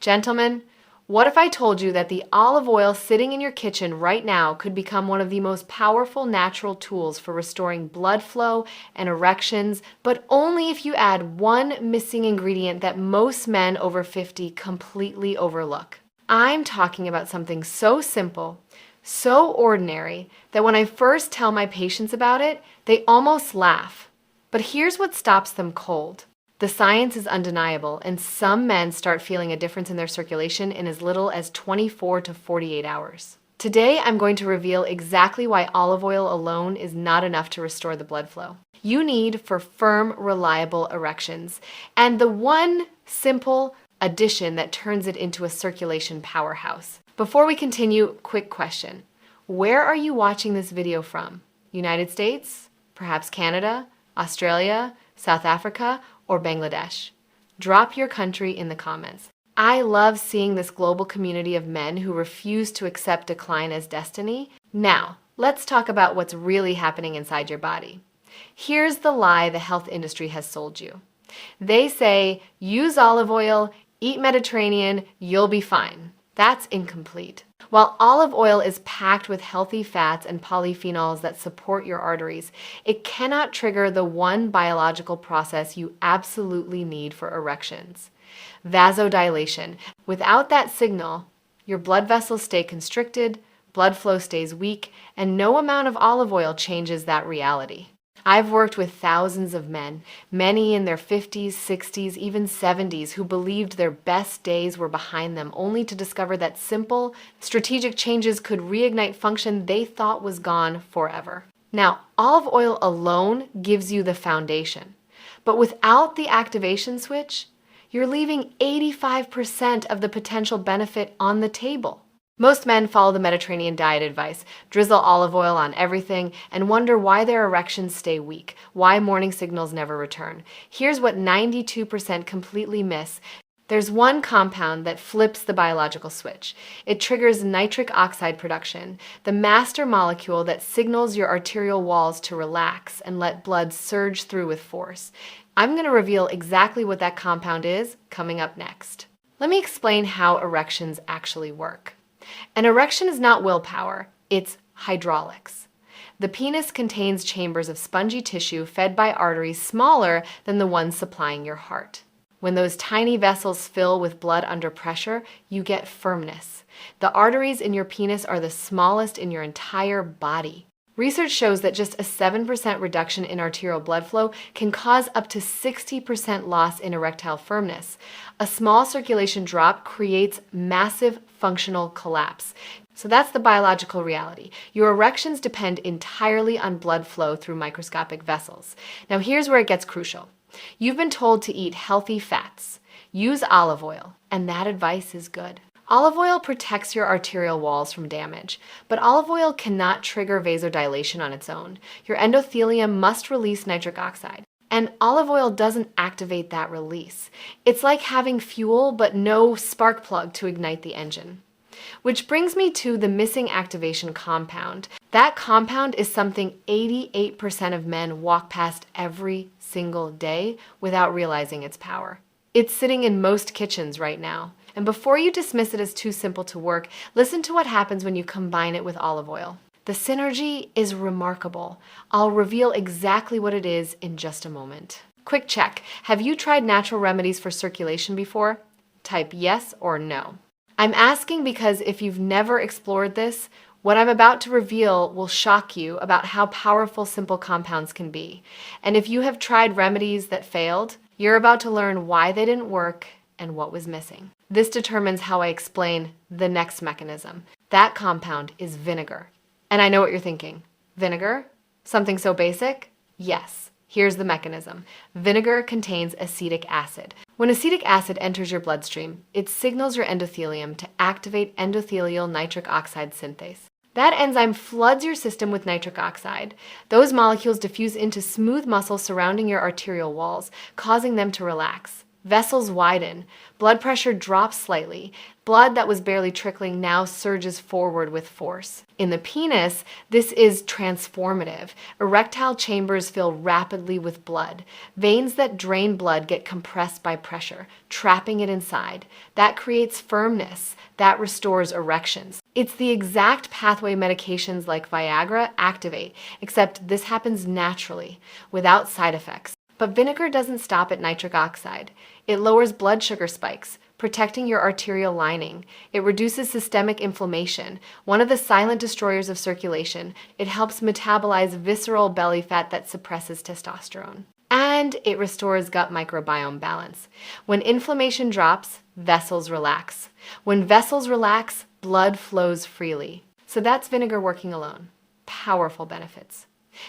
Gentlemen, what if I told you that the olive oil sitting in your kitchen right now could become one of the most powerful natural tools for restoring blood flow and erections, but only if you add one missing ingredient that most men over 50 completely overlook? I'm talking about something so simple, so ordinary, that when I first tell my patients about it, they almost laugh. But here's what stops them cold. The science is undeniable, and some men start feeling a difference in their circulation in as little as 24 to 48 hours. Today, I'm going to reveal exactly why olive oil alone is not enough to restore the blood flow you need for firm, reliable erections, and the one simple addition that turns it into a circulation powerhouse. Before we continue, quick question. Where are you watching this video from? United States? Perhaps Canada? Australia? South Africa? Or Bangladesh? Drop your country in the comments. I love seeing this global community of men who refuse to accept decline as destiny. Now, let's talk about what's really happening inside your body. Here's the lie the health industry has sold you. They say, use olive oil, eat Mediterranean, you'll be fine. That's incomplete. While olive oil is packed with healthy fats and polyphenols that support your arteries, it cannot trigger the one biological process you absolutely need for erections: vasodilation. Without that signal, your blood vessels stay constricted, blood flow stays weak, and no amount of olive oil changes that reality. I've worked with thousands of men, many in their 50s, 60s, even 70s, who believed their best days were behind them, only to discover that simple, strategic changes could reignite function they thought was gone forever. Now, olive oil alone gives you the foundation, but without the activation switch, you're leaving 85% of the potential benefit on the table. Most men follow the Mediterranean diet advice, drizzle olive oil on everything, and wonder why their erections stay weak, why morning signals never return. Here's what 92% completely miss. There's one compound that flips the biological switch. It triggers nitric oxide production, the master molecule that signals your arterial walls to relax and let blood surge through with force. I'm going to reveal exactly what that compound is coming up next. Let me explain how erections actually work. An erection is not willpower, it's hydraulics. The penis contains chambers of spongy tissue fed by arteries smaller than the ones supplying your heart. When those tiny vessels fill with blood under pressure, you get firmness. The arteries in your penis are the smallest in your entire body. Research shows that just a 7% reduction in arterial blood flow can cause up to 60% loss in erectile firmness. A small circulation drop creates massive functional collapse. So that's the biological reality. Your erections depend entirely on blood flow through microscopic vessels. Now here's where it gets crucial. You've been told to eat healthy fats, use olive oil, and that advice is good. Olive oil protects your arterial walls from damage, but olive oil cannot trigger vasodilation on its own. Your endothelium must release nitric oxide, and olive oil doesn't activate that release. It's like having fuel but no spark plug to ignite the engine. Which brings me to the missing activation compound. That compound is something 88% of men walk past every single day without realizing its power. It's sitting in most kitchens right now. And before you dismiss it as too simple to work, listen to what happens when you combine it with olive oil. The synergy is remarkable. I'll reveal exactly what it is in just a moment. Quick check. Have you tried natural remedies for circulation before? Type yes or no. I'm asking because if you've never explored this, what I'm about to reveal will shock you about how powerful simple compounds can be. And if you have tried remedies that failed, you're about to learn why they didn't work and what was missing. This determines how I explain the next mechanism. That compound is vinegar. And I know what you're thinking. Vinegar? Something so basic? Yes. Here's the mechanism. Vinegar contains acetic acid. When acetic acid enters your bloodstream, it signals your endothelium to activate endothelial nitric oxide synthase. That enzyme floods your system with nitric oxide. Those molecules diffuse into smooth muscle surrounding your arterial walls, causing them to relax. Vessels widen. Blood pressure drops slightly. Blood that was barely trickling now surges forward with force. In the penis, this is transformative. Erectile chambers fill rapidly with blood. Veins that drain blood get compressed by pressure, trapping it inside. That creates firmness. That restores erections. It's the exact pathway medications like Viagra activate, except this happens naturally, without side effects. But vinegar doesn't stop at nitric oxide. It lowers blood sugar spikes, protecting your arterial lining. It reduces systemic inflammation, one of the silent destroyers of circulation. It helps metabolize visceral belly fat that suppresses testosterone. And it restores gut microbiome balance. When inflammation drops, vessels relax. When vessels relax, blood flows freely. So that's vinegar working alone. Powerful benefits.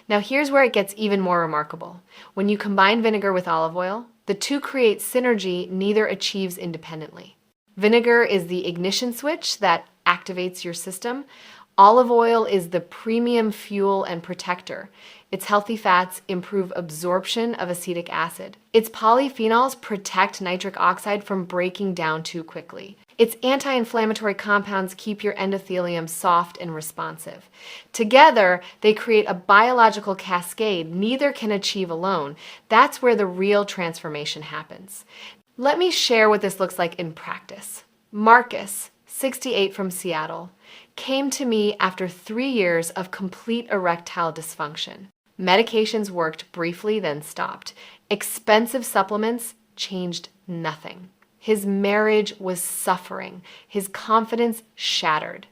Now here's where it gets even more remarkable. When you combine vinegar with olive oil, the two create synergy neither achieves independently. Vinegar is the ignition switch that activates your system. Olive oil is the premium fuel and protector. Its healthy fats improve absorption of acetic acid. Its polyphenols protect nitric oxide from breaking down too quickly. Its anti-inflammatory compounds keep your endothelium soft and responsive. Together, they create a biological cascade neither can achieve alone. That's where the real transformation happens. Let me share what this looks like in practice. Marcus, 68 from Seattle, came to me after 3 years of complete erectile dysfunction. Medications worked briefly, then stopped. Expensive supplements changed nothing. His marriage was suffering. His confidence shattered.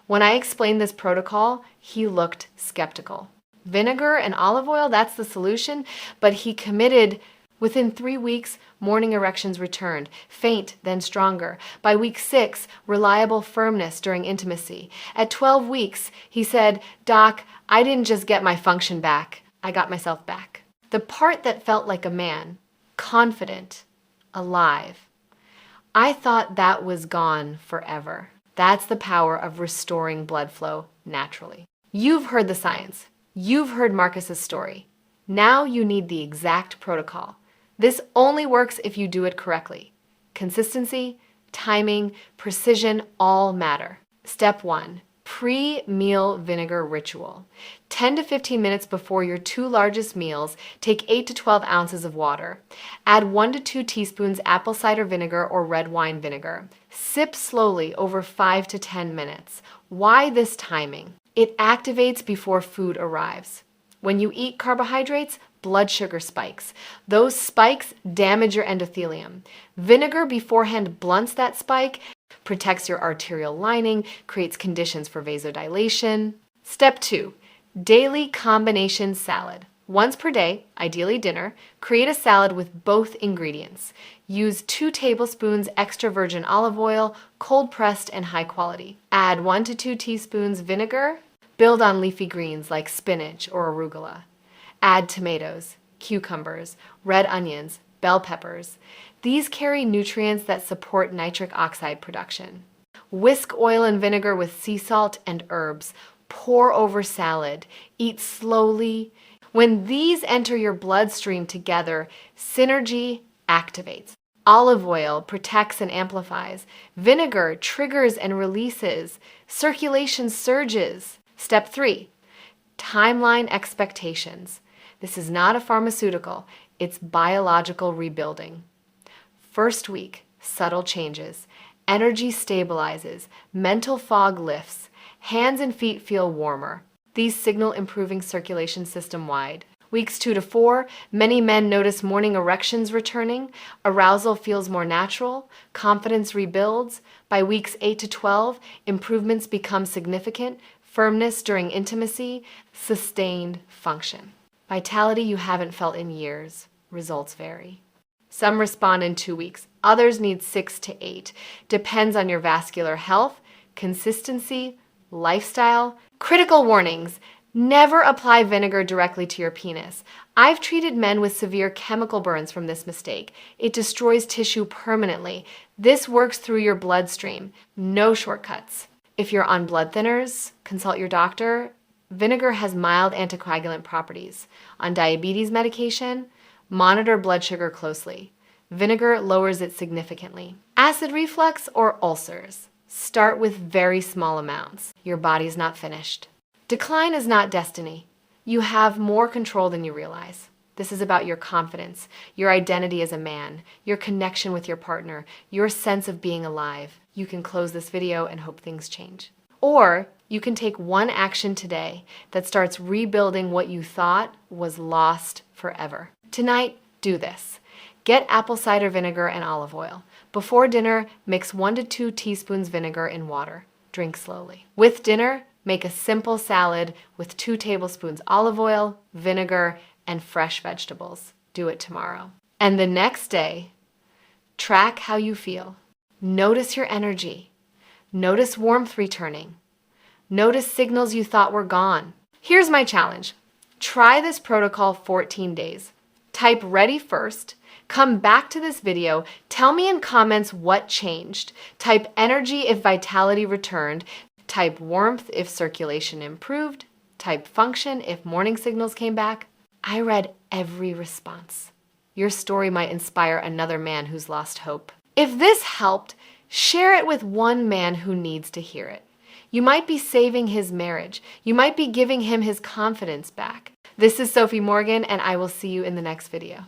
When I explained this protocol, he looked skeptical. Vinegar and olive oil, that's the solution, but he committed. Within 3 weeks, morning erections returned, faint, then stronger. By week 6, reliable firmness during intimacy. At 12 weeks, he said, "Doc, I didn't just get my function back, I got myself back." The part that felt like a man, confident, alive. I thought that was gone forever. That's the power of restoring blood flow naturally. You've heard the science. You've heard Marcus's story. Now you need the exact protocol. This only works if you do it correctly. Consistency, timing, precision all matter. Step 1, pre-meal vinegar ritual. 10 to 15 minutes before your 2 largest meals, take 8 to 12 ounces of water. Add 1 to 2 teaspoons apple cider vinegar or red wine vinegar. Sip slowly over 5 to 10 minutes. Why this timing? It activates before food arrives. When you eat carbohydrates, blood sugar spikes. Those spikes damage your endothelium. Vinegar beforehand blunts that spike, protects your arterial lining, creates conditions for vasodilation. Step 2, daily combination salad. Once per day, ideally dinner, create a salad with both ingredients. Use 2 tablespoons extra virgin olive oil, cold pressed and high quality. Add 1 to 2 teaspoons vinegar. Build on leafy greens like spinach or arugula. Add tomatoes, cucumbers, red onions, bell peppers. These carry nutrients that support nitric oxide production. Whisk oil and vinegar with sea salt and herbs. Pour over salad. Eat slowly. When these enter your bloodstream together, synergy activates. Olive oil protects and amplifies. Vinegar triggers and releases. Circulation surges. Step 3, timeline expectations. This is not a pharmaceutical, it's biological rebuilding. First week, subtle changes. Energy stabilizes, mental fog lifts, hands and feet feel warmer. These signal improving circulation system-wide. Weeks 2 to 4, many men notice morning erections returning, arousal feels more natural, confidence rebuilds. By weeks 8 to 12, improvements become significant, firmness during intimacy, sustained function. Vitality you haven't felt in years. Results vary. Some respond in 2 weeks. Others need 6 to 8. Depends on your vascular health, consistency, lifestyle. Critical warnings. Never apply vinegar directly to your penis. I've treated men with severe chemical burns from this mistake. It destroys tissue permanently. This works through your bloodstream. No shortcuts. If you're on blood thinners, consult your doctor. Vinegar has mild anticoagulant properties. On diabetes medication, monitor blood sugar closely. Vinegar lowers it significantly. Acid reflux or ulcers. Start with very small amounts. Your body's not finished. Decline is not destiny. You have more control than you realize. This is about your confidence, your identity as a man, your connection with your partner, your sense of being alive. You can close this video and hope things change. Or you can take one action today that starts rebuilding what you thought was lost forever. Tonight, do this. Get apple cider vinegar and olive oil. Before dinner, mix 1 to 2 teaspoons vinegar in water. Drink slowly. With dinner, make a simple salad with 2 tablespoons olive oil, vinegar, and fresh vegetables. Do it tomorrow. And the next day, track how you feel. Notice your energy. Notice warmth returning. Notice signals you thought were gone. Here's my challenge. Try this protocol 14 days. Type ready first. Come back to this video. Tell me in comments what changed. Type energy if vitality returned. Type warmth if circulation improved. Type function if morning signals came back. I read every response. Your story might inspire another man who's lost hope. If this helped, share it with one man who needs to hear it. You might be saving his marriage. You might be giving him his confidence back. This is Sophie Morgan, and I will see you in the next video.